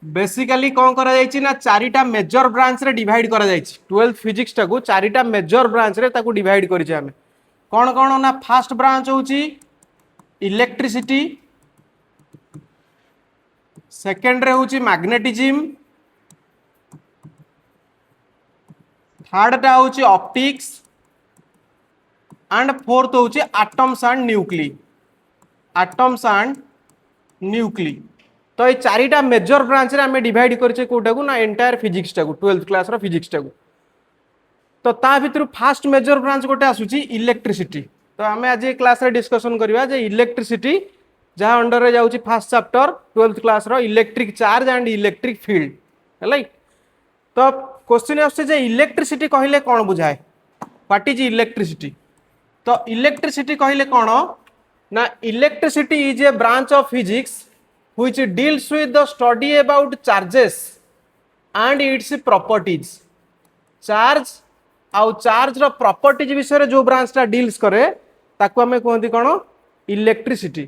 Basically कौन करा जायछि ना चारिटा मेजर ब्रांच रे डिवाइड करा जायछि 12th फिजिक्स टाकू चारिटा मेजर ब्रांच रे ताकू डिवाइड करिछे हमें कौन कौन ना फर्स्ट ब्रांच होछि इलेक्ट्रिसिटी सेकंड रे होछि मैग्नेटिज्म थर्ड टा होछि ऑप्टिक्स एंड फोर्थ होछि एटम्स एंड न्यूक्ली तो ये चारिटा मेजर ब्रांच रे हमें डिवाइड करछे कोटा को ना एंटायर फिजिक्स टाकू 12th क्लास रो फिजिक्स टाकू तो ता भितर फास्ट मेजर ब्रांच गोटे आसुची इलेक्ट्रिसिटी तो आम आज क्लास रे डिस्कशन करबा जे इलेक्ट्रिसिटी जहाँ अंडर रे जाउची फास्ट चैप्टर 12th क्लास रो electric charge and electric field है तो क्वेश्चन आछे जे इलेक्ट्रिसिटी कहले कोन बुझाए व्हाट इज इलेक्ट्रिसिटी तो इलेक्ट्रिसिटी कहले कोन ना electricity is a branch of physics which deals with the study about charges and its properties charge आउ चार्ज रो प्रॉपर्टीज विषय जो ब्रांच टा डील्स करे ताको हमें कहती कोन इलेक्ट्रिसिटी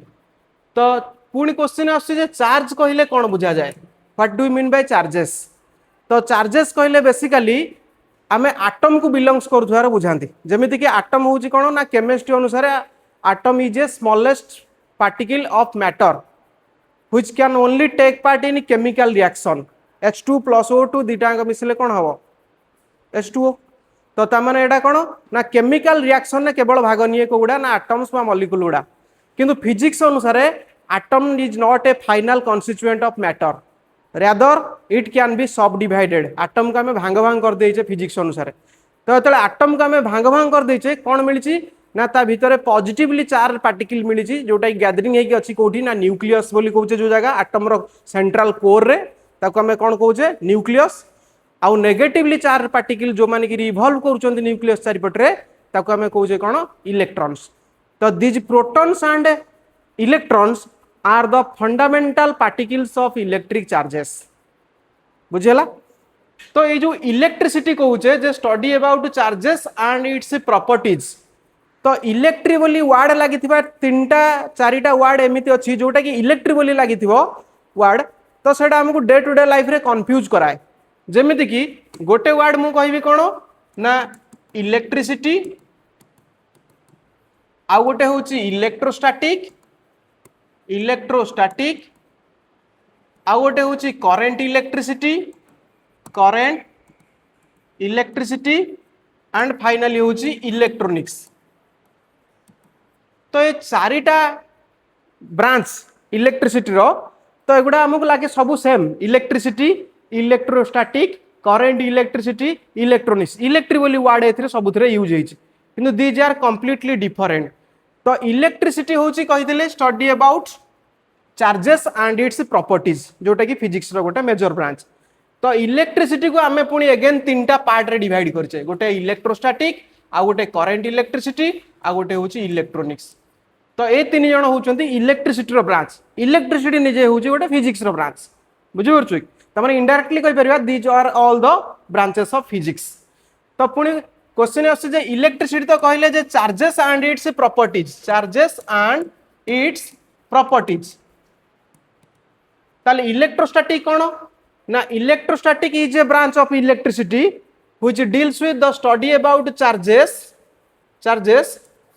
तो पुणी क्वेश्चन आछे जे चार्ज कहले कोन बुझा जाए what do you mean by charges तो चार्जेस कहले बेसिकली आमे एटम को बिलोंग्स करथुवार बुझांती जेमिति कि एटम होची कोन ना केमिस्ट्री अनुसार atom is a smallest particle of matter which can only take part in chemical reaction H2 plus O2 दिटांग मिसले कोन हबो H2O तो तामाने एटा कोन ना केमिकल रिएक्शन ने केवल भाग निये कोगुडा ना एटम्स बा मॉलिक्यूल गुडा किंतु फिजिक्स अनुसार atom is not A final constituent of matter rather it can be सब डिवाइडेड एटम का हमें भांग भांग कर देइचे फिजिक्स अनुसार तो एतले एटम का हमें भांग भांग कर देइचे कोन मिलिची ना ता भितरे पॉजिटिवली चार्ज पार्टिकल मिली जोटा गैदरिंग होगी अच्छी कौटी ना न्यूक्लियस बोली कहूचे जो जगह एटम रो सेंट्रल कोर रे ताको हमें कौन कहूचे न्यूक्लियस आउ नेगेटिवली चार्ज पार्टिकल जो माने कि रिवॉल्व करूचंती न्यूक्लियस चारिपटरे ताको हमें कहूचे कौन इलेक्ट्रॉन्स तो these protons and electrons are the fundamental particles of electric charges बुझेला तो ये जो इलेक्ट्रिसिटी कहूचे जे study about charges and its properties तो इलेक्ट्री बोली वार्ड लगी तीनटा चारिटा वार्ड एमती अच्छी जोटा कि इलेक्ट्री बोली लगी वार्ड तो सेटा हमको डे टू डे लाइफ रे कंफ्यूज कराए जेमिति कि गोटे वार्ड मु कहबी कोन ना इलेक्ट्रिसिटी आ गोटे होची इलेक्ट्रोस्टैटिक आ गोटे होची करंट इलेक्ट्रिसिटी एंड फाइनली होची इलेक्ट्रॉनिक्स तो ये चारिटा ब्रांच इलेक्ट्रिसिटी रो तो एगुड़ा हमको लगे सब same electricity electrostatic current electricity electronics इलेक्ट्री बोली वर्ड एथिरे सबुथिरे यूज होइछि किंतु दीज आर कंप्लीटली डिफरेंट तो इलेक्ट्रिसिटी होछि कहिदिले study about charges and its properties जोटा कि फिजिक्स रो गोटे मेजर ब्रांच तो इलेक्ट्रिसिटी को आमे पुणी अगेन तीनटा पार्ट रे डिवाइड करछे गोटे इलेक्ट्रोस्टैटिक आ गोटे करंट इलेक्ट्रिसिटी आ गोटे होछि इलेक्ट्रॉनिक्स तो ये तीन जन होउछंती इलेक्ट्रिसिटी रो ब्रांच इलेक्ट्रिसिटी निजे होउछि गोटे फिजिक्स रो ब्रांच बुझि परछु तमने इनडायरेक्टली कहि परिबा these are all the branches of physics तो पुणी क्वेश्चन आछे जे इलेक्ट्रिसिटी तो कहले जे चार्जेस एंड इट्स प्रॉपर्टीज ताले इलेक्ट्रोस्टैटिक कोन ना electrostatic is a branch of electricity which deals with the study about charges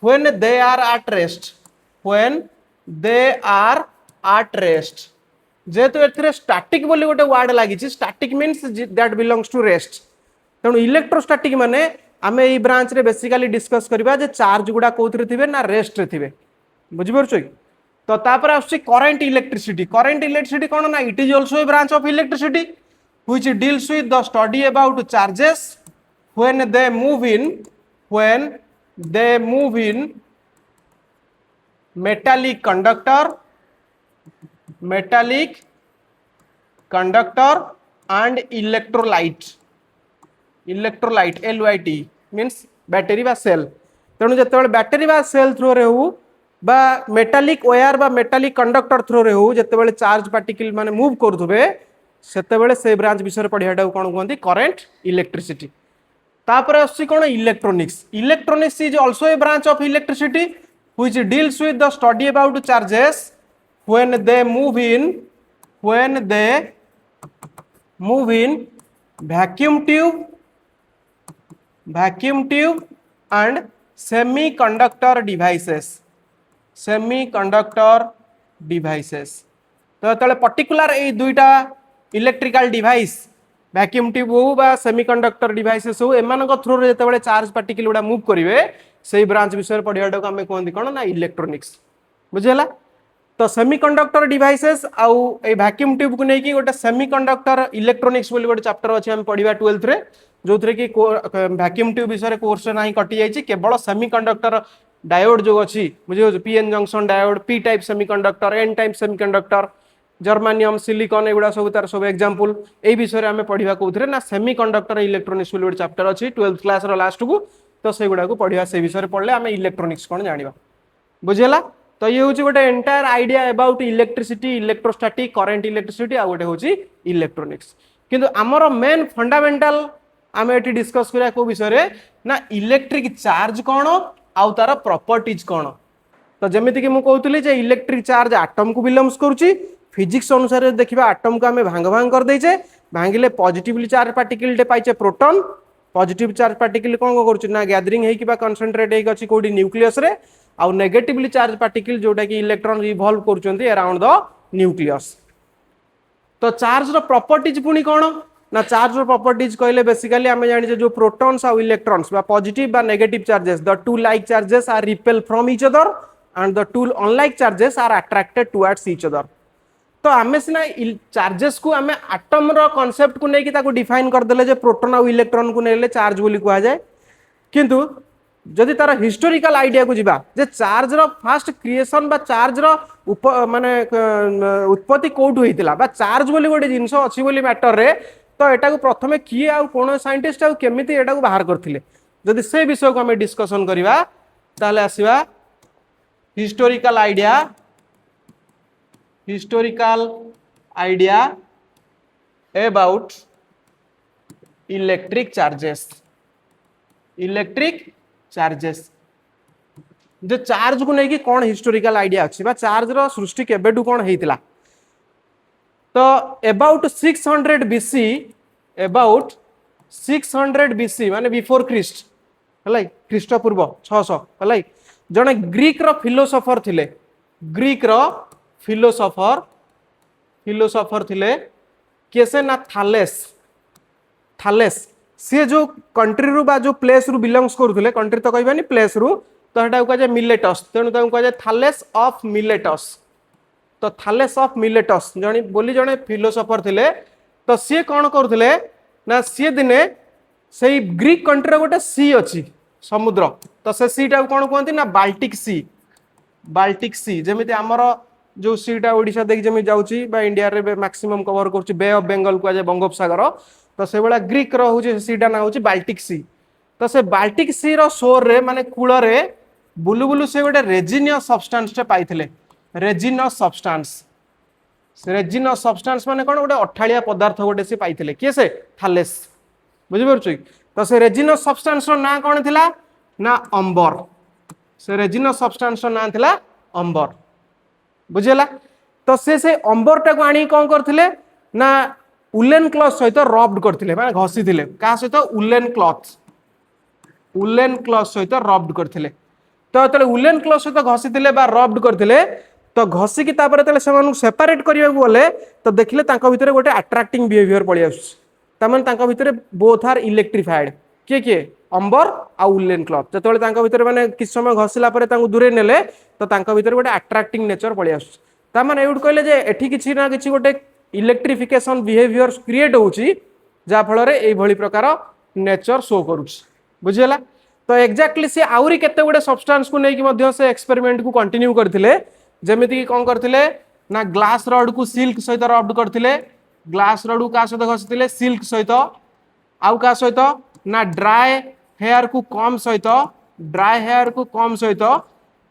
when they are at rest जेहेतु एथिरे स्टैटिक बोली गोटे वर्ड लागि static means that belongs to rest तेणु electrostatic माने आमे एई ब्रांच रे बेसिकली डिस्कस करबा जे चार्ज गुडा कोथरे थिबे ना रेस्ट रे थिबे बुझि परछो तो तापर आछी करंट इलेक्ट्रिसिटी कोन ना it is also a branch of electricity which deals with the study about charges when they move in metallic conductor and electrolyte LYT means battery बा सेल तेणु जिते बैटेरी बा सेल थ्रो रे हो बा metallic wire बा metallic conductor throw रे हो जिते चार्ज पार्टिकल माने मूव करुवे सेतेबेले से ब्रांच विषय पढ़ियाटा कौन कहते करंट इलेक्ट्रिसिटी तापर आसी कौन electronics is also a branch of electricity which deals with the study about charges when they move in vacuum tube and semiconductor devices तो तले पर्टिकुलर ए दुईटा इलेक्ट्रिकल डिवाइस वैक्यूम ट्यूब हो बा सेमीकंडक्टर डिवाइसेस हो एमान थ्रू रे जेतेबेले charge particle गुडा move करिवे सेही ब्रांच विषय पढ़ियाटा को आमे कहंदी कोन ना इलेक्ट्रोनिक्स बुझेला तो सेमीकंडक्टर डिवाइसेस आउ ए वैक्यूम ट्यूब को नेकी गोटे सेमीकंडक्टर इलेक्ट्रोनिक्स बोली गोटे चैप्टर अछि हम पढ़िबा 12th रे जो थरे कि वैक्यूम ट्यूब विषय कोर्स नाही कटि जाईची केवल सेमीकंडक्टर डायोड जो अछि बुझियो PN junction diode P type semiconductor N type semiconductor germanium silicon एगुडा सब तार सब एग्जांपल ए विषय रे आमे पढ़िबा कोथरे ना सेमीकंडक्टर इलेक्ट्रोनिक्स बोली गोटे चैप्टर अछि 12th क्लास रो लास्ट को तो से गुडा को पढ़िबा से विषय रे पढ़ले आमे इलेक्ट्रोनिक्स कोन जानिबा बुझेला तो ये हूँ गोटे entire idea about electricity electrostatic current electricity आ गोटे हूँ इलेक्ट्रोनिक्स किंतु आमर मेन फंडामेंटाल आम ये डिस्कस करिया को विषय रे ना इलेक्ट्रिक चार्ज कौन आउ तार प्रॉपर्टीज कौन तो जमीती कि मुझे कहूली जे इलेक्ट्रिक चार्ज आटम को बिलोंग्स करुच्ची फिजिक्स अनुसार देखा आटम को आम भांग भांग कर देचे भांगिले पॉजिटिवली चार्ज पार्टिकल पाइचे प्रोटॉन पॉजिटिव चार्ज पार्टिकल कौन करुच्ची ना गैदरिंग होइकी कनसेंट्रेट होइकी अछि कोडी न्यूक्लियस रे आउ नेगेटिवली चार्ज पार्टिकल जोटा कि इलेक्ट्रॉन रिवॉल्व करुचंती अराउंड द न्यूक्लियस तो चार्ज रो प्रॉपर्टीज पुनी कोन ना चार्ज रो प्रॉपर्टीज कहले बेसिकली आमे जानि जे जो प्रोटॉन्स आउ इलेक्ट्रॉन्स बा पॉजिटिव बा negative charges the two like charges are repel from each other and the two unlike charges are attracted towards each other तो आमे सिना चार्जेस को आमे एटम रो कांसेप्ट को नेकी ताको डिफाइन कर देले जे प्रोटॉन आउ इलेक्ट्रॉन को नेले चार्ज बोली कुआ जाय किंतु जदि तार हिस्टोरिकल आइडिया को जिबा जे चार्ज रो फास्ट क्रिएशन बा चार्ज रो माने उत्पत्ति कोठु होइतिला बा चार्ज बोली गोटे जिंस अछि बोली मैटर रे तो एटा को प्रथमे किए आ कोन साइंटिस्ट आ केमिति एटा को बाहर करथिले जदि से विषय को हमें डिस्कशन करिवा ताले आसीबा historical idea about electric charges जो चार्ज को लेकिन कौन हिस्टोरिकल आइडिया अच्छी चार्ज रो सृष्टि केबेडू कौन होइतिला तो अबाउट 600 बीसी माने बिफोर क्रिस्ट हलाई ख्रीष्ट पूर्व 600 हलाई जने ग्रीक रो फिलोसोफर थिले केसे ना थालेस सी जो कंट्री रू बा जो प्लेस रू बिलोंग्स करुले कंट्री तो कहबानी प्लेस रू तो हेटा कह मिलेटस तेणु कह थालेस ऑफ मिलेटस जने बोली जने फिलोसोफर थिले तो सी कौन करुले ना सी दिने से ग्रीक कंट्री रो गोटे सी अच्छी समुद्र तो से सीटा कौन कहते ना बाल्टिक सी जमीती आमर जो सीटा ओडिशा देख जमी जाउची बा इंडिया रे मैक्सिमम कवर करछि बे ऑफ बेंगल को बंगोपसागर तो से बड़ा ग्रीक रो होची सीटा ना होची बाल्टिक सी तो से बाल्टिक सी रो शोर रे माने कूल रे बुलु बुलु से गोटे रेजिनियस सब्सटेंस टे पाइथिले रेजिनस सब्सटेंस माने कोन गोटे अठालिया पदार्थ गोटे से पाइथिले के से थालेस बुझि परछु तो से रेजिनस सब्सटेंस रो ना कोन थिला ना अंबर से रेजिनस सब्सटेंस रो ना थिला अंबर बुझेला तो से अंबर टा को आनी कोन करथिले ना उलेन क्लॉथ सहित रब्ड करथिले माने घसी थिले का सहित उलेन क्लॉथ सहित रब्ड करथिले तो तले उलेन क्लॉथ सहित घसी थिले बा रब्ड करथिले तो घसी की तापर तले सेमानु सेपरेट करिया बोले तो देखले तांका भितरे गोटे अट्रैक्टिंग बिहेवियर पळि आसुछ तामान तांका भितरे बोथ आर इलेक्ट्रिफाइड के अंबर आ उलेन क्लॉथ जतले तांका भितरे माने किछ समय घसिला परे तांको दूरे नेले तो तांका भितरे गोटे अट्रैक्टिंग नेचर पळि आसुछ तामान एउड कहले जे एठी किछि ना किछि गोटे इलेक्ट्रिफिकेशन बिहेवियर क्रिएट होउची जा फल रे एई भली प्रकार नेचर शो करूछ बुझियला तो एक्जेक्टली से आउरी केते गोटे सब्सटेंस को नेकी मध्य से एक्सपेरिमेंट को कंटिन्यू करथिले जेमिति कि कोन करथिले ना ग्लास रॉड को सिल्क सहित रब्ड करथिले ग्लास रॉड को का सहित घसिथिले सिल्क सहित आउ का सहित ना ड्राई हेयर को कम सहित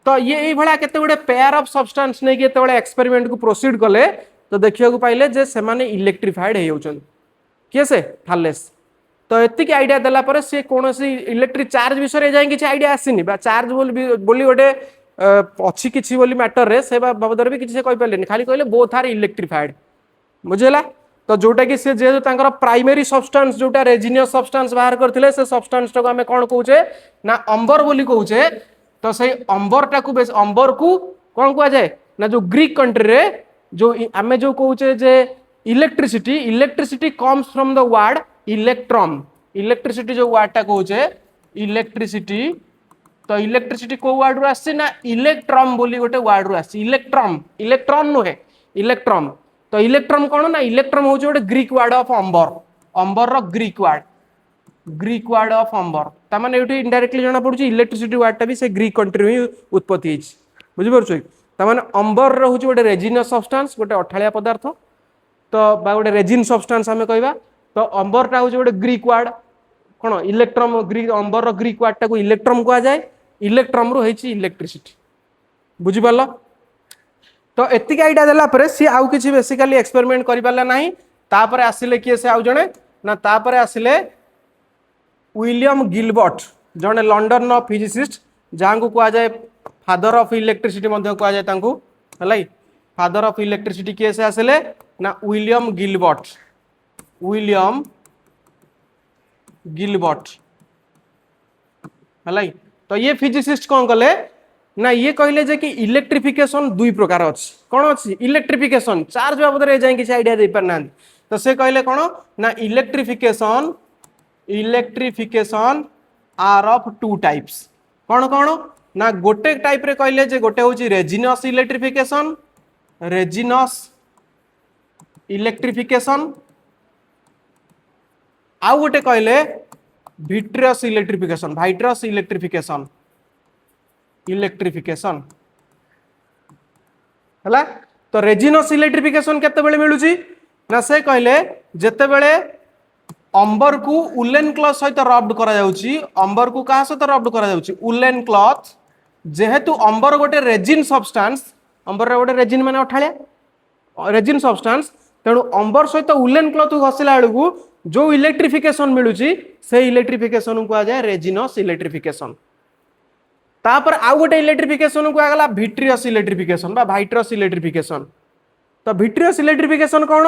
तो ये एई भला केते गोटे पेयर ऑफ सब्सटेंस नेकी केते बळे एक्सपेरिमेंट को प्रोसीड कले तो देखिया को पाइले जे से माने इलेक्ट्रिफाइड हे होचन के से थालेस तो एतिक आइडिया देला पर से कोनोसी इलेक्ट्रिक चार्ज विषय जाय किछि आइडिया आसीनी बा चार्ज बोली गोटे अछि किछि बोली मैटर रे से बाबदर भी किछि से कहि पालेनी खाली कहले बोथ आर इलेक्ट्रिफाइड बुझेला तो जोटा कि से जेहेतु तांकर प्राइमरी सब्सटेंस जोटा रेजिनियस सब्सटेंस बाहर करथिले से सब्सटेंस टाको आमे कोन कहूचे ना अंबर बोली कहूचे। तो सही अंबर टाको बेस अंबर को कोन कहआ जाए ना जो ग्रीक कंट्री रे जो आमे जो कहूचे जे electricity electricity comes from the word electron. Electricity जो वर्ड टा कहूचे इलेक्ट्रिसिटी तो इलेक्ट्रिसिटी को वर्ड रो आसी ना इलेक्ट्रॉन बोली गोटे वर्ड रो आसी इलेक्ट्रॉन इलेक्ट्रॉन नुहे इलेक्ट्रॉन। तो इलेक्ट्रॉन कौन ना इलेक्ट्रॉन हूँ गोटे Greek word of amber amber रो ग्रीक वर्ड ऑफ अंबर तामाने एठी इनडायरेक्टली जाना पड़ुची इलेक्ट्रिसिटी वर्ड टा भी से ग्रीक कंट्री ही उत्पत्ति होइछ बुझि परछो तामाने अंबर रो होची गोटे रेजिनस सब्सटेंस गोटे अठालिया पदार्थ तो बा गोटे रेजिन सब्सटेंस हमें कहबा। तो अंबर टा होची गोटे ग्रीक वर्ड कौन इलेक्ट्रॉन ग्रीक अंबर रो ग्रीक वर्ड टा को इलेक्ट्रॉन कहा जाए इलेक्ट्रॉन रो होइची इलेक्ट्रिसिटी बुझि पालो। तो एतिक आइडिया देला परे सी आउ किछि बेसिकली एक्सपेरिमेंट करि पाला नाही तापरे आसिले किए से आउ जणे ना तापरे आसिले विलियम गिलबर्ट जणे लंडन नो फिजिसिस्ट जहां को कहा जाए फादर ऑफ इलेक्ट्रिसिटी मध्ये कहा जाए तांको हलाई फादर ऑफ इलेक्ट्रिसिटी किए से आसिले ना विलियम गिलबर्ट हलाई। तो ये फिजिसिस्ट कौन कले ना ये कहले जे कि इलेक्ट्रिफिकेशन दुई प्रकार अछि कौन अछि इलेक्ट्रिफिकेशन चार्ज बाबद रे जाय किछ आइडिया दे परना। तो से कहले कौन ना electrification are of two types कौन कौन ना गोटे टाइप रे कहले जे गोटे होची रेजिनस इलेक्ट्रिफिकेशन आउ गोटे कहले विट्रियस इलेक्ट्रिफिकेशन हला। तो रेजिनस इलेक्ट्रिफिकेशन केते बेले मिलुची ना से कहले जेते बेले अंबर को उलेन क्लॉथ सहित रब्ड करा जाउची अंबर को कहा सहित रब्ड करा जाउची उलेन क्लॉथ जेहेतु अंबर गोटे रेजिन सब्सटेंस अंबर रे गोटे रेजिन माने अठालिया रेजिन सब्सटेंस तेणु अंबर सहित उलेन क्लॉथ घसिला बेलू जो इलेक्ट्रिफिकेशन मिलुची से इलेक्ट्रिफिकेशन को आ जाए रेजिनस इलेक्ट्रिफिकेशन। तापर आउ गोटे इलेक्ट्रिफिकेशन को आगला विट्रियस इलेक्ट्रिफिकेशन बा वाइट्रस इलेक्ट्रिफिकेशन। तो विट्रियस इलेक्ट्रिफिकेशन कौन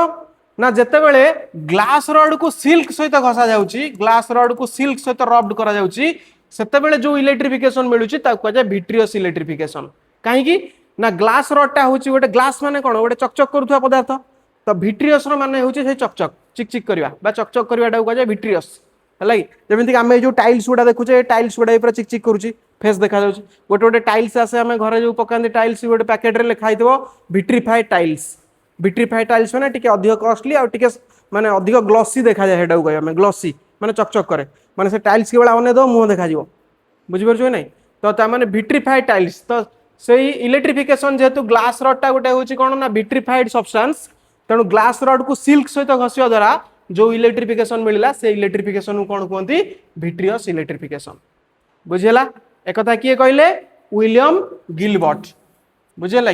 ना जेते बेले ग्लास रॉड को सिल्क सहित घसा जाउची ग्लास रॉड को सिल्क सहित रब्ड करा जाउची सेते बेले जो इलेक्ट्रिफिकेशन मिलुची ता को जाय विट्रियस इलेक्ट्रिफिकेशन। काहे कि ना ग्लास रॉड टा होची गोटे ग्लास माने कोन गोटे चकचक करूथुवा पदार्थ तो विट्रियस रो माने होची से चकचक चिकचिक करबा बा चकचक करबा टा को जाय विट्रियस हलाई। जेमिति आमे जो टाइल्स गुडा देखुचे टाइल्स गुडा ऊपर चिकचिक करूची फेस देखा जाउची गोटे गोटे टाइल्स आसे आमे घरे जो पकांदी टाइल्स गोटे पैकेट रे लिखा हितबो विट्रिफाइड टाइल्स माने टिके अधिक कॉस्टली आ टिके माने अधिक ग्लॉसी देखा जाय हेडा को आमे ग्लॉसी माने चकचक करे माने से टाइल्स के बेला ओने दो मुंह देखा जिवो बुझि परछो नै। तो ता माने विट्रिफाइड टाइल्स तो सेही इलेक्ट्रिफिकेशन जेहेतु ग्लास रॉड टा गोटे होची कोन ना विट्रिफाइड सब्सटेंस तेणु ग्लास रॉड को सिल्क सहित घसिया द्वारा जो इलेक्ट्रिफिकेशन मिलला से इलेक्ट्रिफिकेशन को कोन कहंती विट्रियस इलेक्ट्रिफिकेशन बुझिला। एकथा किए कहले विलियम गिलबर्ट बुझिला।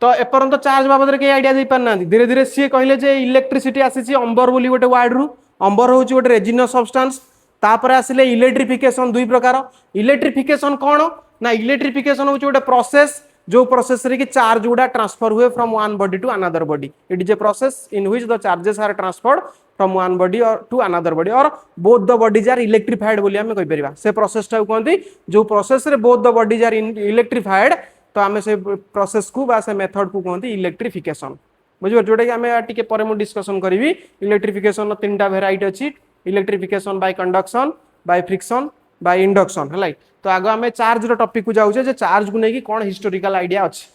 तो एपर्यंत चार्ज बाबद रे के आइडिया दे पारना धीरे धीरे सी कहले जे इलेक्ट्रिसिटी आसी अंबर बोली गोटे वर्ड रु अंबर होची गोटे रेजिनस सब्सटेंस तापर आसिले इलेक्ट्रिफिकेशन दुई प्रकार इलेक्ट्रिफिकेशन कौन ना इलेक्ट्रिफिकेशन होची गोटे प्रोसेस जो प्रोसेस रे कि चार्ज गुडा ट्रांसफर हुए from one body to another body it is a process in which the charges are transferred from one body और टू अनदर बॉडी और both the bodies are electrified बोली हमें कहि परिबा से प्रोसेस टा कहंती जो प्रोसेस रे both the bodies are electrified तो आमे से प्रोसेस को बा से मेथड को कहंती इलेक्ट्रिफिकेशन बुझिबो जोटा कि आमे टिके परे मु डिस्कशन करबी। इलेक्ट्रिफिकेशन नो तीनटा वेराइटी अछि electrification by conduction by friction by induction हलाई। तो आगो आमे चार्ज रो टॉपिक को जाउछे जे चार्ज को नेकी कोन हिस्टोरिकल आइडिया अछि।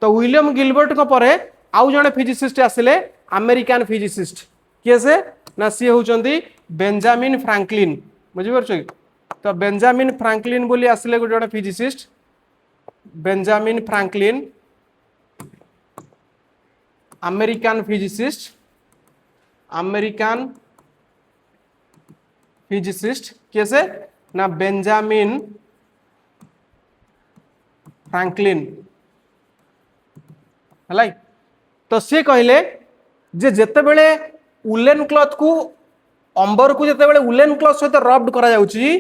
तो विलियम गिलबर्ट को परे आउ जने फिजिसिस्ट आसिले अमेरिकन फिजिसिस्ट किए से ना सी होचंदी बेंजामिन फ्रैंकलिन बुझि परछो। तो बेंजामिन फ्रैंकलिन बोली आसिले गोटे जने physicist Benjamin Franklin American physicist कैसे ना बेंजामिन फ्रैंकलिन हलाई। तो सी कहले जे जेते बेले उलेन क्लॉथ को अंबर को जेते बेले उलेन क्लॉथ सहित रब्ड करा जाउची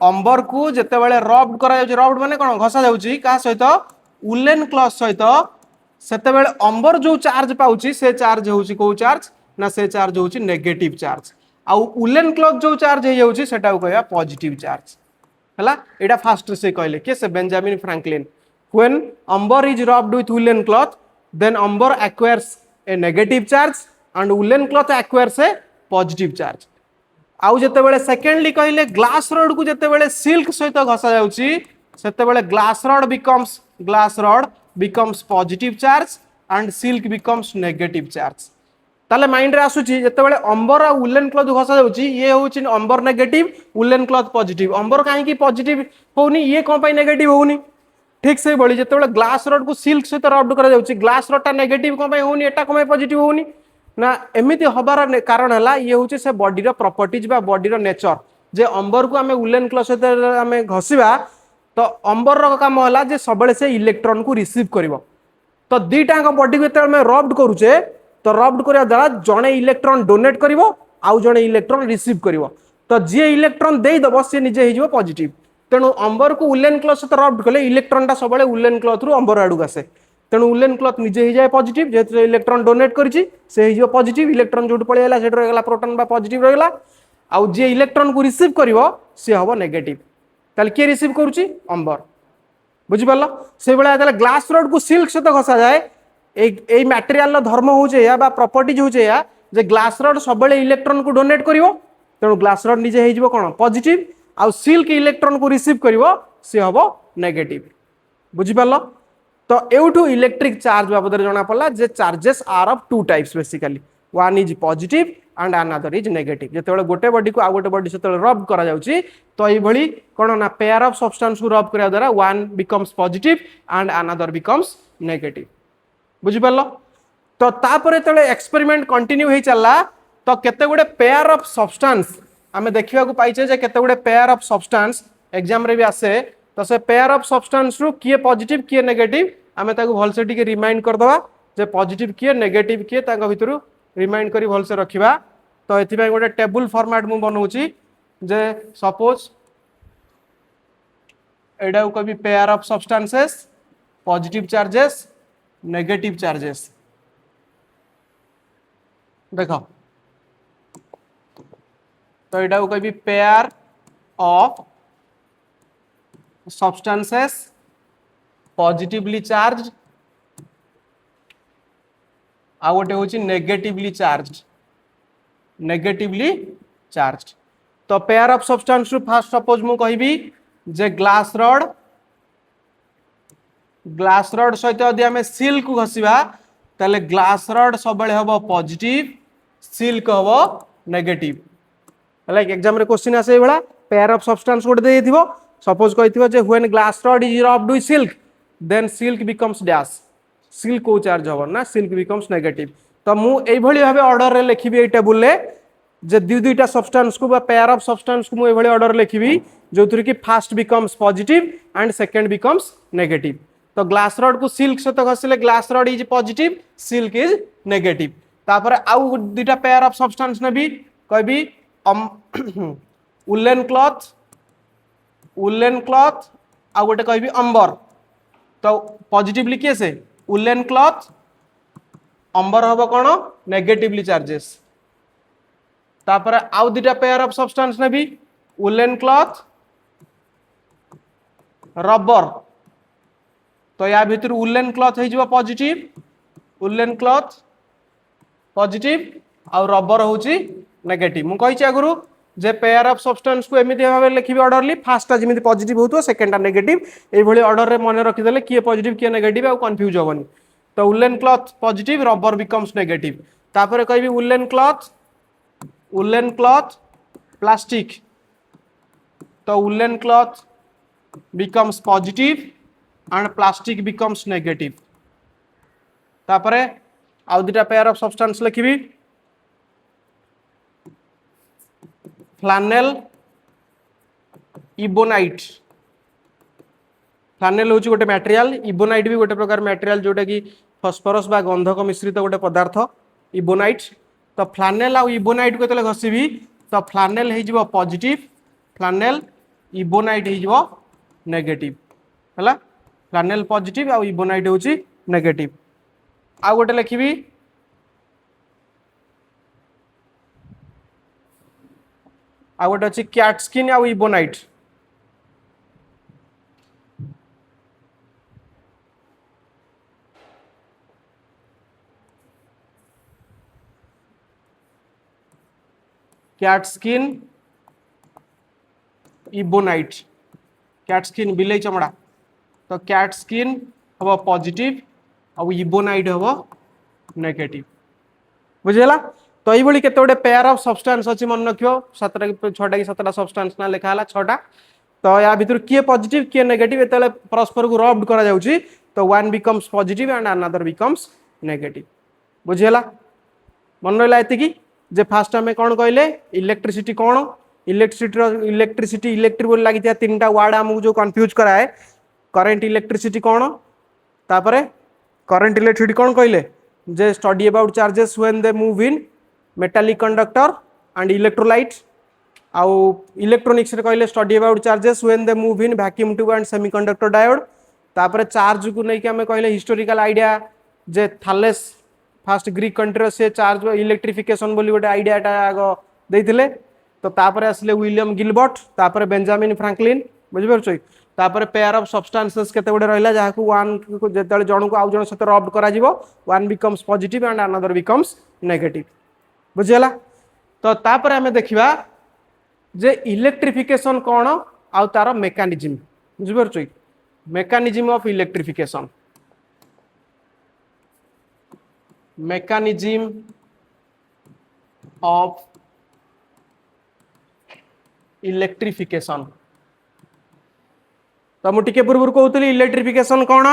अंबर को जेते बेले रब्ड करा जाउची रब्ड माने कोन घसा जाउची का सहित उलेन क्लॉथ सहित सेते बेले अंबर जो चार्ज पाउची से चार्ज होउची को चार्ज ना से चार्ज होची नेगेटिव चार्ज आउ उलेन क्लॉथ जो चार्ज हे जाउची सेटा को कहया पॉजिटिव चार्ज हला एटा फास्ट से कहले के से Benjamin Franklin when amber is rubbed with woolen cloth then amber acquires a negative charge and woolen cloth acquires a positive charge आउ जते बेले सेकेंडली कहले ग्लास रॉड को जते बेले सिल्क सहित घसा जाउची सेते बेले glass rod becomes positive charge and silk becomes negative charge ताले माइंड रे आसुची जते बेले अंबर आ वुलन क्लॉथ घसा जाउची ये होची अंबर नेगेटिव वुलन क्लॉथ पॉजिटिव अंबर काहे की पॉजिटिव होउनी ये कोन पई नेगेटिव होउनी ठीक से बड़ी जते बेले ग्लास रॉड को सिल्क सहित रब करा जाउची ग्लास रॉड टा नेगेटिव कोन पई होउनी एटा कोन पई पॉजिटिव होउनी ना एमिति हबार कारण हला ये होची से बॉडी रो प्रॉपर्टीज बा बॉडी रो नेचर जे अंबर को हमें वुलन क्लॉथ सहित हमें घसीबा तो अंबर रो काम हला जे सबले से इलेक्ट्रॉन को रिसीव करिवो तो दीटा का बॉडी को जते में रब्ड करूचे तो रब्ड करिया द्वारा जणे इलेक्ट्रॉन डोनेट करिवो आउ जणे इलेक्ट्रॉन रिसीव करिवो तो जे इलेक्ट्रॉन देई दबो से निजे हे जिवो पॉजिटिव तेणु अंबर को वुलन क्लॉथ सहित रब्ड कले इलेक्ट्रॉन टा सबले वुलन क्लॉथ रु अंबर आडू आसे तेणु वुलन क्लॉथ निजे हे जाय पॉजिटिव जे इलेक्ट्रॉन डोनेट करछि से हे जिवो पॉजिटिव इलेक्ट्रॉन जोट पळे आला सेट रहला प्रोटॉन बा पॉजिटिव रहला आउ जे इलेक्ट्रॉन को रिसीव करिवो से हबो नेगेटिव ताले के रिसीव करूछि अंबर बुझि पारलो से बेला ताले ग्लास रॉड को सिल्क सहित घसा जाय ए मटेरियल रो धर्म होचे या बा प्रॉपर्टीज होचे या जे ग्लास रॉड सबले इलेक्ट्रॉन को डोनेट करिवो तेणु ग्लास रॉड निजे हे जिवो कोन पॉजिटिव आउ सिल्क इलेक्ट्रॉन को रिसीव करिवो से हबो नेगेटिव बुझि पारलो तो एउठू इलेक्ट्रिक चार्ज बाबद जना पड़ला जे charges are of two types basically one is positive and another is negative जेतेबेले गोटे बॉडी को आ गोटे बॉडी सेतेबेले रब करा जाउची तो एई भली कोन ना पेयर ऑफ सब्सटेंस को रब करिया द्वारा one becomes positive and another becomes negative बुझि पारलो तो तापरे तळे एक्सपेरिमेंट कंटिन्यू हे चलला तो केते गुडे पेयर ऑफ सब्सटेंस आमे देखिबा को पाइछे जे केते गुडे पेयर ऑफ सब्सटेंस एग्जाम रे भी आसे तो से पेयर ऑफ सब्सटेंस रु किए पॉजिटिव किए नेगेटिव आमे ताको भलसे टिके रिमाइंड कर दवा जे पॉजिटिव किए नेगेटिव किए ताको भितरु रिमाइंड करी भलसे रखिबा तो एथि पय गोटे टेबल फॉर्मेट मु बनौची जे सपोज एडा को भी pair of substances positive charges negative charges देखो तो एडा को भी pair of substances positively charged आ गोटे होची negatively charged तो पेयर ऑफ सब्सटेंस रु फास्ट सपोज मु कहबी जे ग्लास रॉड सहित यदि हमें सिल्क को घसीबा ताले ग्लास रॉड सबले हबो पॉजिटिव सिल्क हबो नेगेटिव लाइक एग्जाम रे क्वेश्चन आसे बेला पेयर ऑफ सब्सटेंस गोटे दे दिबो सपोज कहिथिबो जे when glass rod is rubbed with silk then silk becomes dash silk को चार्ज हबो ना सिल्क बिकम्स नेगेटिव तो मु एई भली भाबे ऑर्डर रे लिखिबी ए टेबल ले जे दुईटा सब्सटेंस को बा पेयर ऑफ सब्सटेंस को मु एई भली ऑर्डर लिखिबी जोथुर कि first becomes positive and second becomes negative तो ग्लास रॉड को सिल्क सहित घसिले glass rod is positive silk is negative तापर आउ दुईटा पेयर ऑफ सब्सटेंस ने भी कहबी वुलन क्लॉथ आ गोटे कहबी अंबर तो पॉजिटिवली किए से वुलन क्लॉथ अंबर हबो कोन नेगेटिवली चार्जेस तापर आउ दुईटा पेयर ऑफ सब्सटेंस ने भी वुलन क्लॉथ रबर तो या भीतर वुलन क्लॉथ हे जिवो पॉजिटिव वुलन क्लॉथ पॉजिटिव आ रबर होची नेगेटिव मु कहिछि आगुरु जे पेयर ऑफ सब्सटेंस को एमिति भाबे लिखिबी ऑर्डरली फर्स्ट जेमिति पॉजिटिव होतो सेकंड टा नेगेटिव एई भली ऑर्डर रे मने रखि देले किए पॉजिटिव किए नेगेटिव आ कंफ्यूज होबनी तो woollen cloth positive rubber becomes negative तापर कहबी वुलन क्लॉथ प्लास्टिक तो woollen cloth becomes positive and plastic becomes negative तापर आउ दुटा पेयर ऑफ सब्सटेंस लिखिबी फ्लानेल इबोनाइट फ्लानेल होची गोटे मटेरियल इबोनाइट भी गोटे प्रकार मटेरियल जोटा कि फॉस्फोरस बा गंधक मिश्रित गोटे पदार्थ इबोनाइट तो फ्लानेल आ इबोनाइट को तले घसीबी तो फ्लानेल हे जिवो पॉजिटिव फ्लानेल इबोनाइट हे जिवो नेगेटिव हला फ्लानेल पॉजिटिव आ इबोनाइट होची नेगेटिव आ गोटे लिखिबी आ गोटे अच्छी क्याट स्किन आउ ebonite. Cat skin ebonite, cat skin बिलेई चमड़ा, तो क्याट स्किन हम पॉजिटिव आउ इबोनाइट हम नेगेटिव। बुझीगला। तो ये केते गोटे पेयर ऑफ सब्सटेंस अच्छी मन रखियो, 7टा कि 6टा कि 7टा सब्सटेंस ना लिखा है 6टा। तो या भितर किए पॉजिटिव किए नेगेटिव एतले परस्पर को रब्ड करा जाउची, तो one becomes positive and another becomes negative. बुझीगला। मन रहा एति जे फास्ट आम कौन कहले इलेक्ट्रिसिटी कौन, इलेक्ट्रिसिटी इलेक्ट्रिक बोल लगी 3टा वर्ड आमको जो कंफ्यूज कराए। करेंट इलेक्ट्रिसिटी कौन, तापरे करेंट इलेक्ट्रिसिटी कौन कहले जे study about charges when they move in metallic conductor and electrolyte. आउ इलेक्ट्रोनिक्स रे कहले study about charges when they move in vacuum tube and semiconductor diode. तापरे चार्ज को नहीं कि आम कहले हिस्टोरिकल आइडिया जे थालेस फास्ट ग्रीक कंट्री से चार्ज इलेक्ट्रिफिकेशन बोली गोटे आइडियाटा आग देइथिले। तो तापरे आसले विलियम गिलबर्ट, तापरे बेंजामिन फ्रैंकलिन। बुझिपारुछ। तापरे पेयर ऑफ सब्सटेंसेस केते गुडे रहला जहाकू वन जेतले जणको आउ जण सहित रब्ड करा जिवो, one becomes positive and another becomes negative. बुझिगला। तो तापरे हमें देखिबा जे इलेक्ट्रिफिकेशन कौन आउ तार मेकानिज्म। बुझिपारुछ। Mechanism of electrification, mechanism of electrification। तो मुझे पूर्व कहते इलेक्ट्रिफिकेशन कौन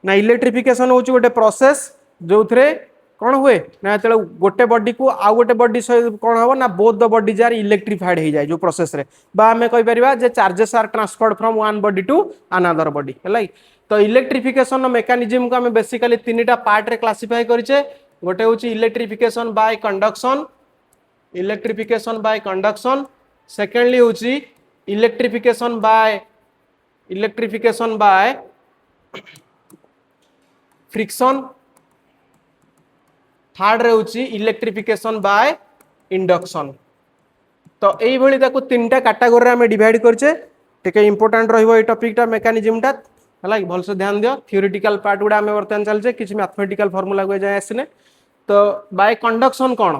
ना, इलेक्ट्रिफिकेशन हूँ गोटे प्रोसेस जो थे कौन हुए ना जो गोटे बॉडी को आउ गोटे बॉडी कौन हम ना both the bodies are electrified हो जाए जो प्रोसेस रे, बा आम कहीपर charges are transferred from one body to another body है। तो इलेक्ट्रिफिकेशन मेकानिज्म को आम बेसिकली 3टा पार्ट रे क्लासिफाई करें। गोटे हूँ electrification by conduction, electrification by conduction. Secondly हूँ इलेक्ट्रिफिकेशन बाय फ्रिक्शन। थर्ड रे हूँ इलेक्ट्रिफिकेशन बाय इंडक्शन। तो यही 3टा कैटेगरी में डिवाइड करछे। टिके इंपोर्टेंट रहिबो ए टॉपिकटा मेकानिज्मटा है, भल से ध्यान दियो। थ्योरेटिकल पार्ट गुड़ा आम बर्तमान चलचे, किसी मैथमेटिकल फॉर्मूला को जाए आसने। तो बाय कंडक्शन कौन,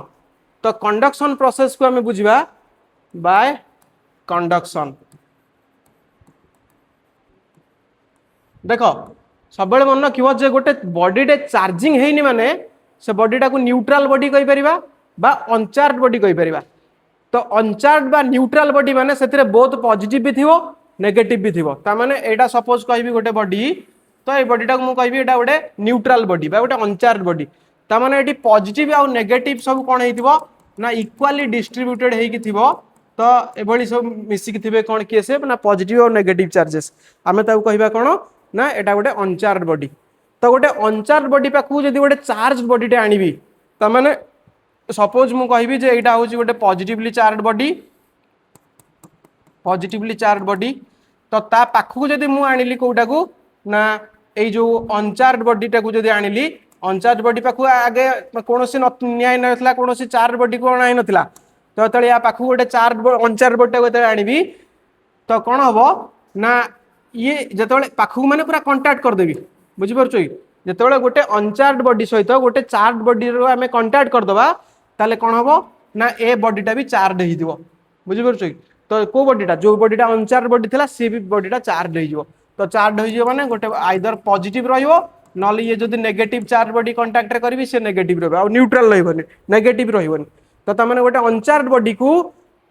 तो कंडक्शन प्रोसेस को आम बुझा बाय कंडक्शन। देख सब मन रखियो जे गोटे बॉडीटे चार्जिंग हैनी माने से बॉडीटा को न्यूट्रल बॉडी कहि परिबा बा अनचार्ज बॉडी कहि परिबा। तो अनचार्ज बा न्यूट्रल बॉडी माने सेतिरे बहुत पॉजिटिव भी थिवो नेगेटिव भी थिवो। ता माने एटा सपोज कहबी गोटे बॉडी, तो ए बॉडीटा को मु कहबी एटा गोटे न्यूट्रल बॉडी बा गोटे अनचार्ज बॉडी। ता माने एटी पॉजिटिव आ नेगेटिव सब कोन हेतिवो ना इक्वाली डिस्ट्रीब्यूटेड हेकी थिवो। तो एभली सब मिसिक थिबे कोन किए से ना पॉजिटिव और नेगेटिव चार्जेस। आमे ताऊ कहबा कोन ना एटा गोटे अनचार्ज बॉडी। तो गोटे अनचार्ज बॉडी पाखु जदि गोटे चार्ज बॉडीटे आनिबी, त माने सपोज मु कहबी जे एटा होची गोटे positively charge body, positively charge body. तो ता पाखु जदि मु आनिली कोटा को ना ए जो अनचार्ज बॉडीटा को जदि आनिली, अनचार्ज बॉडी पाखु आगे कोनोसी न्याय नथला, कोनोसी चार्ज बॉडी को अणाई नथला। तो तळे या पाखु गोटे चार्ज अनचार्ज बॉडीटा को आनिबी, तो कोन हबो ना ये जतले पाखु माने पूरा कांटेक्ट कर देबी। बुझि परछो जतले गोटे अनचार्ज बॉडी सहित गोटे चार्ज बॉडी रो आमे कांटेक्ट कर दबा, ताले कोन हबो ना ए बॉडीटा भी चार्ज हेइ दिबो। बुझि परछो तो को बॉडीटा जो बॉडीटा अनचार्ज बॉडी थिला सी भी बॉडीटा चार्ज हेइ जिवो। तो चार्ज हेइ जिवो माने गोटे आइदर पॉजिटिव रहिबो, नले ये जदि नेगेटिव चार्ज बॉडी कांटेक्ट रे करबी से नेगेटिव रहबो, आ न्यूट्रल रहबोनी, नेगेटिव रहबोनी। तो त माने गोटे अनचार्ज बॉडी को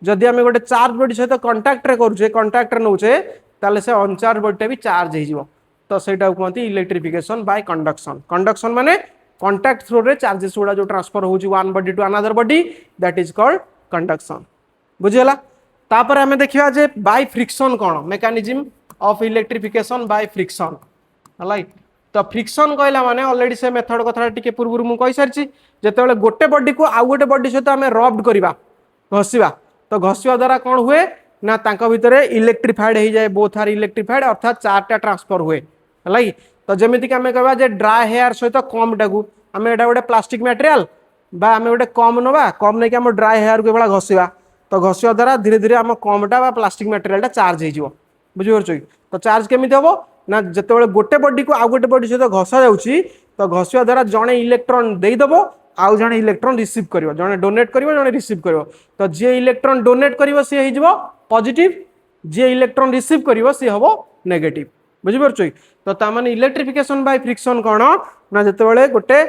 जदि आमे गोटे चार्ज बॉडी सहित कांटेक्ट रे करूछे, कांटेक्ट रे नउछे, ताले से अनचार्ज बॉडीटा भी चार्ज हेइ जिवो। तो सेटा कहते इलेक्ट्रिफिकेशन बाय कंडक्शन। कंडक्शन माने कांटेक्ट थ्रू रे चार्जेस गुडा जो ट्रांसफर होची one body to another body, that is called conduction. बुझियला। तापर हमें देखिबा जे बाय फ्रिक्शन कोन, mechanism of electrification by friction. हलाई तो फ्रिक्शन कहला माने ऑलरेडी से मेथड कथा टिके पूर्व मु कहि सारछि, जेतेबेले गोटे बॉडी को आउ गोटे बॉडी सहित हमें रब्ड करिबा, घसिबा, तो घसिबा द्वारा कोन हुए ना तांका भितरे इलेक्ट्रिफाइड हो जाए, बोथ आर इलेक्ट्रिफाइड, अर्थात चार्जटा ट्रांसफर हुए है। तो जमीती आम कहवा जे ड्राई हेयर सहित कम टाकू आम एटा गोटे प्लास्टिक मटेरियल बा आम गोटे कम नवा, कम नहीं कि ड्राई हेयर को भाया घसवा, तो घषिया द्वारा धीरे धीरे आम कमटा प्लास्टिक मटेरियल चार्ज हो बुझीपार तो चार्ज केमी हम ना जिते गोटे बॉडी को आउ गोटे बॉडी सहित घषा जाऊँगी तो घषिया द्वारा जड़े इलेक्ट्रॉन देदेव आउ जड़े इलेक्ट्रॉन रिसीव कर जड़े डोनेट कर जड़े रिसीव कर तो जी इलेक्ट्रॉन डोनेट कर सी हो पॉजिटिव जी इलेक्ट्रॉन रिसीव कर सी हम नेगेटिव बुझीपार तो तामाने इलेक्ट्रिफिकेशन बाय फ्रिक्शन कौन ना जिते गोटे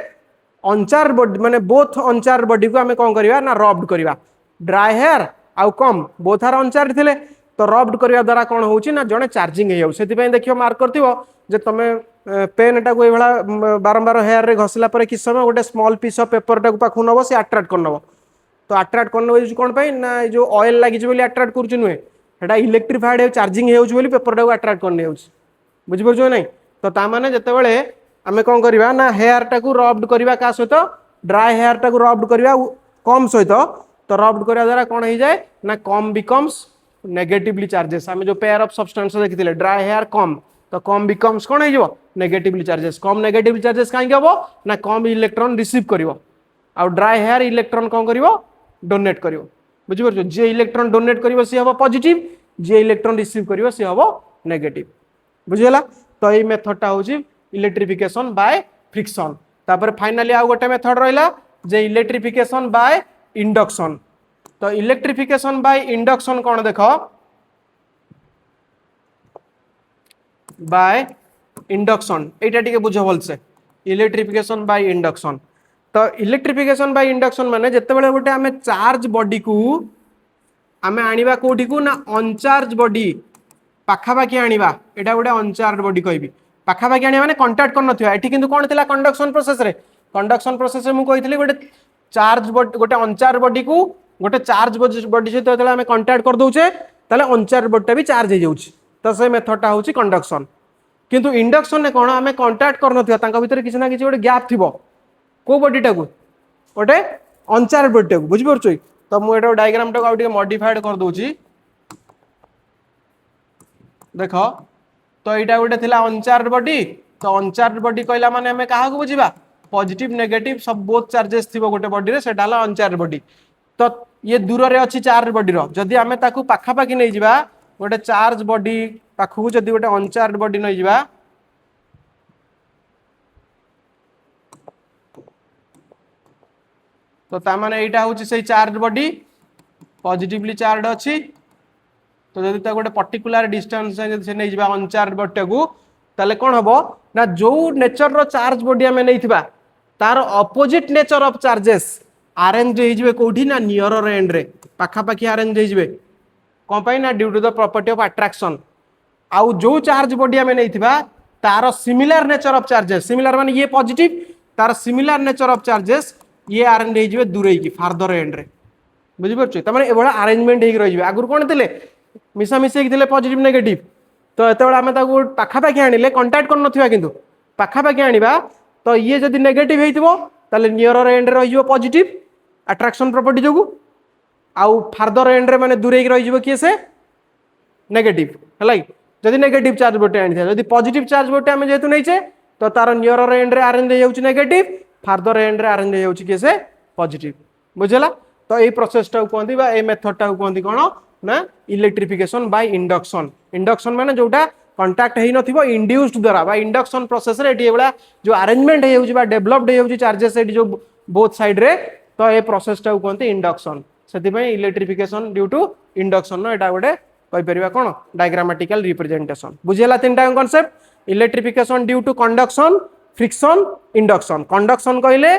अनचार्ज बॉडी माने बोथ अनचार्ज बॉडी को आम कौन करवा ना रब्ड करवा ड्राई हेयर आउ कम बोथ आर अनचार्ज थे तो रब्ड करने द्वारा कौन होची ना जड़े चार्जिंग हो देखिए मार्क कर तुम पेन टाक बारंबार हेयर रे घसला कि समय गोटे स्मॉल पीस ऑफ पेपर टाक पाखु नब से अट्राक्ट कर नब तो अट्राक्ट कर नब कौन ना जो ऑयल लगी अट्राक्ट कर नुहे सेटा इलेक्ट्रिफाइड चार्जिंग हो पेपर टाक अट्राक्ट करने बुझीपार ना तो ताने जिते आम कौन करवा ना हेयर टाक रब्ड करवा क्या सहित ड्राई हेयर टाक रब्ड करवा कम सहित तो रब्ड करने द्वारा कौन हो जाए ना कम बिकम्स नेगेटिवली चार्जेस आम जो पेयर ऑफ सब्सटेंस देखी ड्राई हेयर कम तो कम बिकम्स कौन हो नेगेटिवली चार्जेस कम नेगेटिवली चार्जेस कहीं हम ना कम इलेक्ट्रॉन रिसीव कर ड्राई हेयर इलेक्ट्रॉन कौन कर डोनेट कर बुझीपार जी इलेक्ट्रॉन डोनेट कर सी हम पॉजिटिव जी इलेक्ट्रॉन रिसीव कर सी हम नेगेटिव बुझीगला तो ये मेथडटा हूँ इलेक्ट्रिफिकेशन बाय फ्रिक्शन तापर फाइनली आउ गोटे मेथड रहा जे इलेक्ट्रिफिकेशन बाय इंडक्शन तो इलेक्ट्रिफिकेशन बाय इंडक्शन कौन देख बाय इंडक्शन एटा टिके बुझ भलसे इलेक्ट्रिफिकेशन बाय इंडक्शन तो इलेक्ट्रिफिकेशन बाय इंडक्शन माने जेतेबेले गोटे आमे चार्ज बॉडी को आमे आनिबा कोठी को ना अनचार्ज बॉडी पाखापाखि आनिबा एटा गोटे अनचार्ज बॉडी कहबी पाखापाखि आनिबा माने कांटेक्ट कर नथिया एठी किंतु कोन थिला कंडक्शन प्रोसेस रे मु कहितली गोटे चार्ज बॉडी गोटे अनचार्ज बॉडी को गोटे चार्ज बॉडी सहित जेतेबेले आमे कांटेक्ट कर दोचे ताले अनचार्ज बॉडीटा भी चार्ज हो जाउची तो से मेथडटा होची कंडक्शन किंतु इंडक्शन ने कौन आम कंटाक्ट कर भीतर किसी ना किसी गोटे गैप थी कौ बॉडीटा को गोटे अनचार्ज बॉडीटा को बुझीपार तो मुझे डायग्राम टाक आउटे मॉडिफाइड कर दूची देख तो यहाँ गोटे थी अनचार्ज बॉडी तो अनचार्ज बॉडी कहला माने आम क्या बुझा पॉजिटिव नेगेटिव सब बोथ चार्जेस थी गोटे बॉडी रे सेटा हला अनचार्ज बॉडी तो ये दूर रे अच्छी चार्ज बॉडी जदि आम ताकू पाखापाखि नहीं जा गोटे चार्ज बॉडी पाखु जदि गोटे अनचार्ज बॉडी नहीं जा तो तामाने एटा होची से चार्ज बॉडी पॉजिटिवली चार्ज अच्छी तो जदि ता गोटे पर्टिकुलर डिस्टेंस से नहीं जा अनचार्ज बॉडी को ताले कौन हम ना जो नेचर रो चार्ज बॉडी आम नहीं थिबा तार opposite nature of charges arrange हो कौटी ना नियर एंड रे पाखापाखि अरेंज हो कौन पाई ना due to the property of attraction आउ जो चार्ज बॉडी आम नहीं थिबा तार similar nature of charges similar माने ये पॉजिटिव तार सिमिलर नेचर ऑफ चार्जेस ये अरेंज हो दूरे की फार्दर एंड रे बुझीपार तमाने एभला अरेंजमेंट हो रही आगुरी कौन थे मिसामिशी थे पॉजिटिव नेगेटिव तो ये आम पाखापाखि आनिले कंटाक्ट कर नथिबा किंतु पाखापाखि आनिबा तो ये जदि नेगेटिव होइतिबो ताले नियर एंड रे रहिबो पॉजिटिव अट्रैक्शन प्रॉपर्टी जोगु आउ फार्दर एंड रे माने दूरे रहिबो किए से नेगेटिव है जदि नेगेटिव चार्ज बोटे आनी जदि पॉजिटिव चार्ज बोटे आम जेहेतु नहीं तो तार नियर एंड रे अरेंज हो नेगेटिव फार्दर एंड रे अरेंज हो किए से पॉजिटिव बुझला तो ये प्रोसेस टा कहते ये मेथड टा कहते कौन ना इलेक्ट्रिफिकेशन बाय इंडक्शन इंडक्शन माने जोटा कंटाक्ट है नथिबो इंड्यूस्ड द्वारा बा इंडक्शन प्रोसेस रे एटी एबला जो अरेंजमेंट है होची बा डेवलप्ड है होची चार्जेस एटी जो बोथ साइड रे तो ये प्रोसेस टा कहते इंडक्शन सेति पय इलेक्ट्रिफिकेशन ड्यू टू इंडक्शन नो एटा गोटे कहि परिबा कोन डायग्रामेटिकल रिप्रेजेंटेशन बुझेला तीनटा concept electrification due to conduction friction induction conduction कहले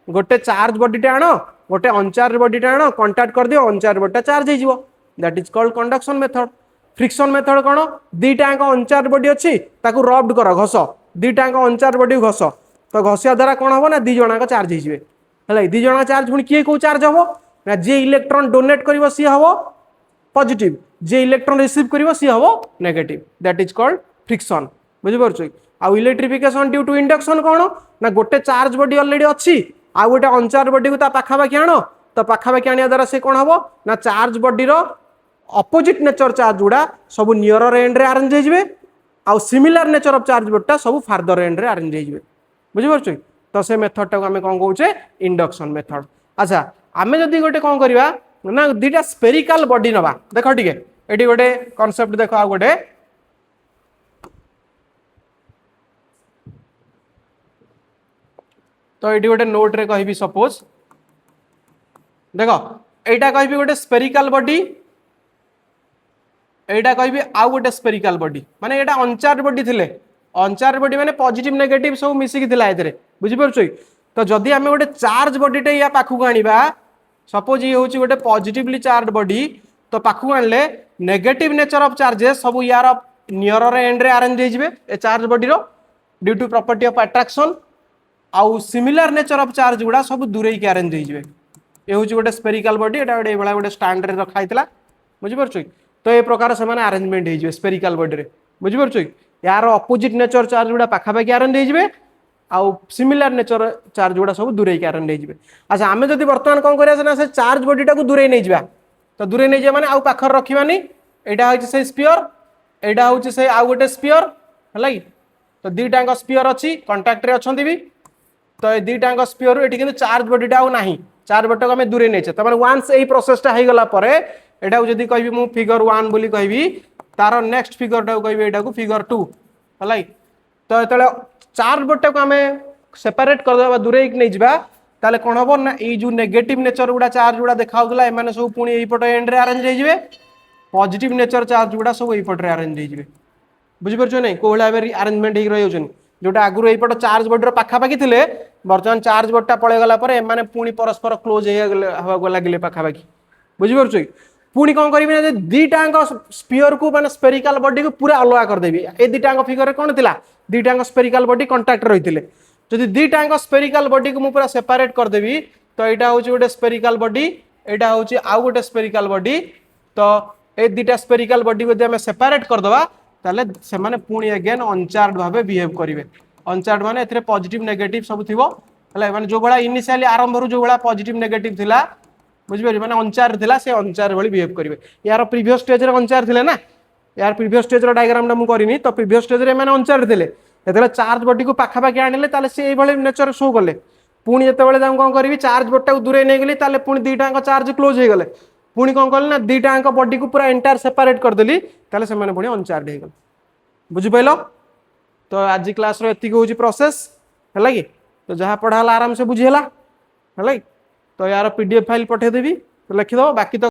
गोटे चार्ज बॉडी आण गोटे अनचार्ज बॉडी आण कंटाक्ट कर दियो अनचार्ज बॉडी चार्ज हो जिवो that is called conduction method friction method कौन दीटाक अनचार्ज बॉडी अच्छी ताकू रब्ड कर घस दीटाक अनचार्ज बॉडी घस तो घसिया द्वारा कौन हम ना दी जणाक चार्ज हो दी जण चार्ज पुणी किए कौ चार्ज हम ना जी इलेक्ट्रॉन डोनेट कर सी हम पॉजिटिव जे इलेक्ट्रॉन रिसीव कर सी हम negative that is called friction बुझीपार आउ इलेक्ट्रिफिकेशन ड्यू टू इंडक्शन कौन ना गोटे चार्ज बॉडी ऑलरेडी अच्छी आउ गोटे अनचार्ज बॉडी को पाखापाखि आण तो पाखापाखि आने द्वारा से कौन हम ना charge body opposite nature charge गुड़ा सब नियर एंड रे अरेंज हो आउ सिमिलर नेचर ऑफ चार्ज बोर्डटा सब फार्दर एंड रे अरेंज हो बुझीपार तो से मेथड टाक आम कौन कौचे इंडक्शन मेथड अच्छा आम जदि गोटे कौन करवा ना दुटा स्पेरिकाल बॉडी नवा देख टे ये गोटे कॉन्सेप्ट देख आ गोटे तो ये गोटे नोट रे कहि सपोज देख एटा कहि गोटे स्पेरिकाल बॉडी एटा कहि आउ गोटे स्पेरिकाल बॉडी माने एटा अनचार्ज बॉडी थिले अनचार्ज बॉडी माने पॉजिटिव नेगेटिव सब मिसिक थिला एतरे बुझि परछोई तो जदी आमे गोटे चार्ज बॉडीटे या पाखु आनिबा सपोज ये होची गोटे पॉजिटिवली चार्ज बॉडी तो पाखु आनले नेगेटिव नेचर ऑफ चार्जेस सब यार नियर एंड रे अरेंज हो जिवे ए चार्ज बॉडी रो due to property of attraction आउ सिमिलर नेचर ऑफ चार्ज गुडा सब दूरे के अरेंज हो जिवे ये होची गोटे स्पेरिकल बॉडी एटा गोटे एबला गोटे स्टैंड रे रखा हितला बुझि परछोई तो ये प्रकार से माने अरेंजमेंट हो जिवे स्पेरिकल बॉडी रे बुझि परछोई यार अपोजिट नेचर चार्ज गुडा पाखा पाखी अरेंज हो जिवे आउ सिमिलर नेचर चार्ज गुडा सब दूरे के अरेंज हो जिवे अच्छा आमे जदी वर्तमान कोन करिया ना से चार्ज बॉडीटा को दूरे नै जिबा तो दूरे नै जे माने आउ पाखर रखिबानी एटा होची से स्फीयर एटा होची से आउ गोटे स्फीयर हला कि तो दीटांग स्फीयर अछि कांटेक्ट रे अछंती भी तो ए दीटांग स्फीयर एटी किंतु चार्ज बॉडीटा आउ नाही चार्ज बॉडी को हमें दूरे नै छ त माने वन्स एई प्रोसेसटा हे गला परे एटा जदी कहबी मु फिगर 1 बोली कहबी तार नेक्स्ट फिगर टा कहबी एटा को फिगर 2 हला कि तो एतले चार्ज बॉडी को हमें सेपरेट कर देबा दूरे नै जिबा ताले कोन हबो ना ए जो नेगेटिव नेचर गुडा चार्ज गुडा देखाउला ए माने सब पुनी एई पट एंड रे अरेंज हो जिवे पॉजिटिव नेचर चार्ज गुडा सब एई पट रे अरेंज हो जिवे बुझि परछो नै कोहला बेरी अरेंजमेंट हे रहयो छन जोटा आगुर एई पट चार्ज बॉडी रो पाखा पाखी थिले वर्तमान चार्ज बॉडी टा पळे गला परे ए माने पुनी परस्पर क्लोज हवा लागिले पाखा पाखी बुझि परछो पुनी कोन करिबे ना दीटांग स्फीयर को माने स्पेरिकल बॉडी को पूरा अलगा कर देबी ए दीटांग फिगर रे कोन थिला दीटांग स्पेरिकल बॉडी कांटेक्ट रहिथिले जदि दीटांग स्पेरिकल बॉडी को मु पूरा सेपरेट कर देबी तो एटा होची गोटे स्पेरिकल बॉडी एटा होची आउ गोटे स्पेरिकल बॉडी तो ए दीटा स्पेरिकल बॉडी को हम सेपरेट कर दबा ताले से माने पुनी अगेन अनचार्ज भाबे बिहेव करिवे अनचार्ज माने एथरे पॉजिटिव नेगेटिव सब थिवो हला माने जो बडा इनिशियली आरंभ रु जो बडा पॉजिटिव नेगेटिव थिला बुझि पारि माने अनचार्ज थिला से अनचार्ज भली बिहेव करिवे यार प्रीवियस स्टेज रे अनचार्ज थिले ना यार प्रीवियस स्टेज रो डायग्राम टा मु करिनी तो प्रीवियस स्टेज रे माने अनचार्ज थिले एतले चार्ज बॉडी को पाखा पाखी आनिले ताले से एई भली नेचर शो करले पुनी जते बेले हम कोन करबी चार्ज बॉडी टा को दूरे नै गेली ताले पुनी दीटांग चार्ज क्लोज हे गेले पुनी कोन करले ना दीटांग बॉडी को पूरा एंटायर सेपरेट कर देली ताले से माने पुनी अनचार्ज हे गेल बुझि पाइलो तो आज क्लास रो एति होची प्रोसेस हला कि तो जहां पढ़ाला आराम से बुझी हला हला तो यार पीडीएफ फाइल पठे देबी तो लिखि दो बाकी तो